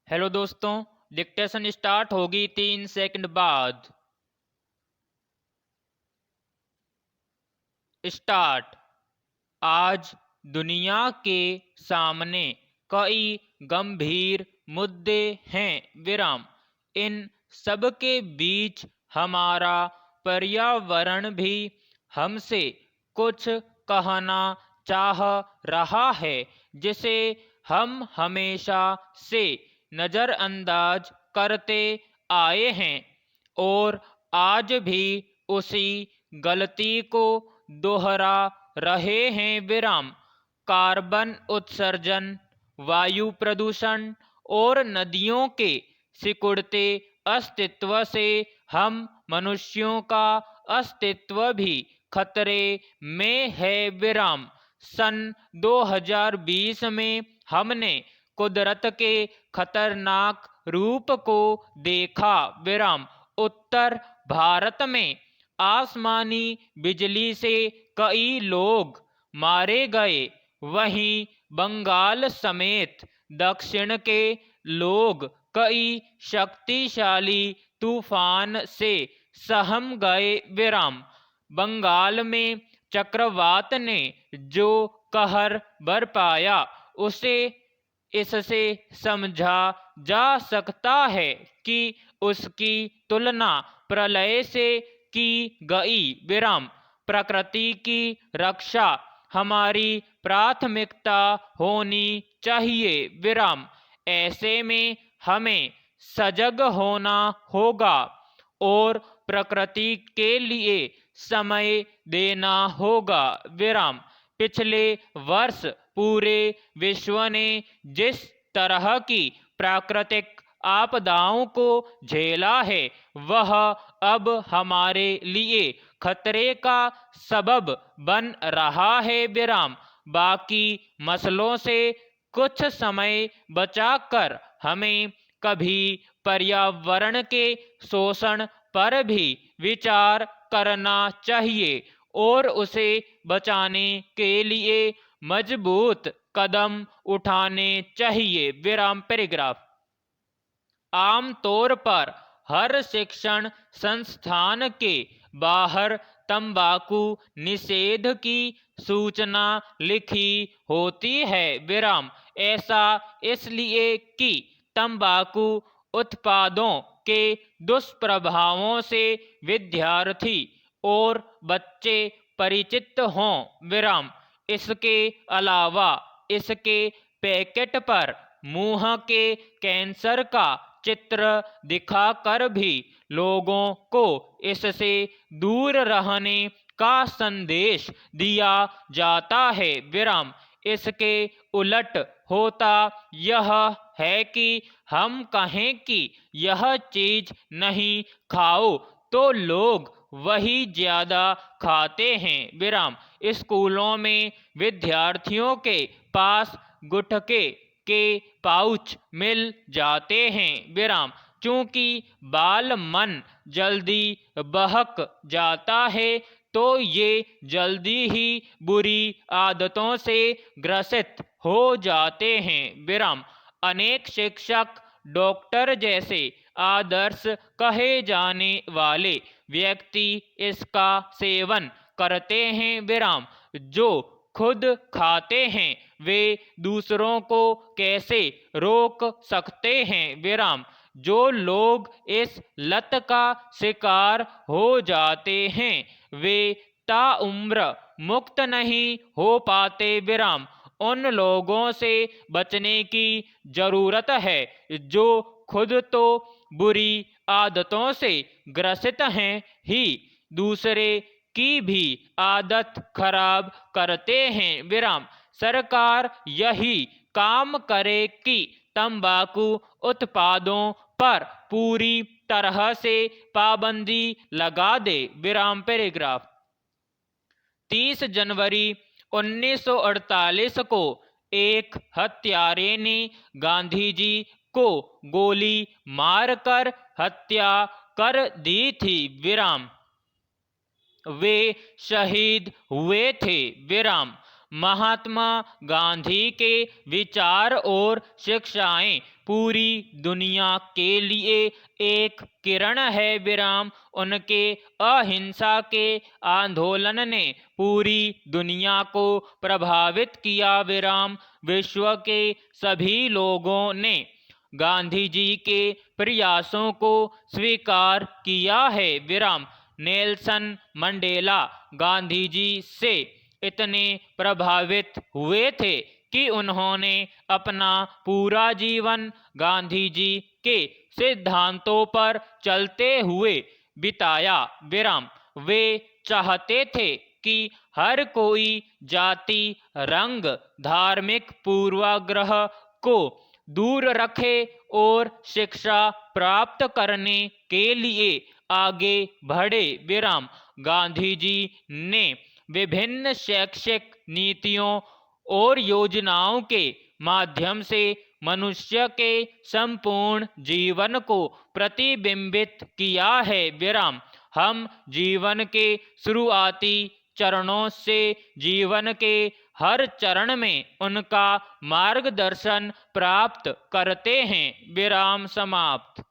Hello दोस्तों। Dictation start होगी 3 second बाद। स्टार्ट। आज दुनिया के सामने कई गंभीर मुद्दे हैं। विराम। इन सब के बीच हमारा पर्यावरण भी हमसे कुछ कहना चाह रहा है, जिसे हम हमेशा से नज़रअंदाज करते आए हैं और आज भी उसी गलती को दोहरा रहे हैं। विराम। कार्बन उत्सर्जन, वायु प्रदूषण और नदियों के सिकुड़ते अस्तित्व से हम मनुष्यों का अस्तित्व भी खतरे में है। विराम। सन 2020 में हमने कुदरत के खतरनाक रूप को देखा। विराम। उत्तर भारत में आसमानी बिजली से कई लोग मारे गए, वहीं बंगाल समेत दक्षिण के लोग कई शक्तिशाली तूफान से सहम गए। विराम। बंगाल में चक्रवात ने जो कहर बरपाया, उसे इससे समझा जा सकता है कि उसकी तुलना प्रलय से की गई। विराम। प्रकृति की रक्षा हमारी प्राथमिकता होनी चाहिए। विराम। ऐसे में हमें सजग होना होगा और प्रकृति के लिए समय देना होगा। विराम। पिछले वर्ष पूरे विश्व ने जिस तरह की प्राकृतिक आपदाओं को झेला है, वह अब हमारे लिए खतरे का सबब बन रहा है। विराम। बाकी मसलों से कुछ समय बचाकर हमें कभी पर्यावरण के शोषण पर भी विचार करना चाहिए और उसे बचाने के लिए मजबूत कदम उठाने चाहिए। विराम। पैराग्राफ। आमतौर पर हर शिक्षण संस्थान के बाहर तंबाकू निषेध की सूचना लिखी होती है। विराम। ऐसा इसलिए कि तंबाकू उत्पादों के दुष्प्रभावों से विद्यार्थी और बच्चे परिचित हों। विराम। इसके अलावा इसके पैकेट पर मुंह के कैंसर का चित्र दिखाकर भी लोगों को इससे दूर रहने का संदेश दिया जाता है। विराम। इसके उलट होता यह है कि हम कहें कि यह चीज नहीं खाओ तो लोग वही ज्यादा खाते हैं। विराम। स्कूलों में विद्यार्थियों के पास गुटखे के पाउच मिल जाते हैं। विराम। चूंकि बाल मन जल्दी बहक जाता है, तो ये जल्दी ही बुरी आदतों से ग्रसित हो जाते हैं। विराम। अनेक शिक्षक, डॉक्टर जैसे आदर्श कहे जाने वाले व्यक्ति इसका सेवन करते हैं। विराम। जो खुद खाते हैं वे दूसरों को कैसे रोक सकते हैं। विराम। जो लोग इस लत का शिकार हो जाते हैं वे ताउम्र मुक्त नहीं हो पाते। विराम। उन लोगों से बचने की जरूरत है जो खुद तो बुरी आदतों से ग्रसित हैं ही दूसरे की भी आदत खराब करते हैं। विराम। सरकार यही काम करे कि तंबाकू उत्पादों पर पूरी तरह से पाबंदी लगा दे। विराम। पैराग्राफ। 30 जनवरी 1948 को एक हत्यारे ने गांधी जी को गोली मारकर हत्या कर दी थी। विराम। वे शहीद हुए थे। विराम। महात्मा गांधी के विचार और शिक्षाएं पूरी दुनिया के लिए एक किरण है विराम। उनके अहिंसा के आंदोलन ने पूरी दुनिया को प्रभावित किया विराम। विश्व के सभी लोगों ने गांधी जी के प्रयासों को स्वीकार किया है विराम। नेल्सन मंडेला गांधी जी से इतने प्रभावित हुए थे कि उन्होंने अपना पूरा जीवन गांधी जी के सिद्धांतों पर चलते हुए बिताया विराम। वे चाहते थे कि हर कोई जाति, रंग, धार्मिक पूर्वाग्रह को दूर रखे और शिक्षा प्राप्त करने के लिए आगे बढ़े विराम। गांधी जी ने विभिन्न शैक्षिक नीतियों और योजनाओं के माध्यम से मनुष्य के संपूर्ण जीवन को प्रतिबिंबित किया है विराम। हम जीवन के शुरुआती चरणों से जीवन के हर चरण में उनका मार्गदर्शन प्राप्त करते हैं। विराम समाप्त।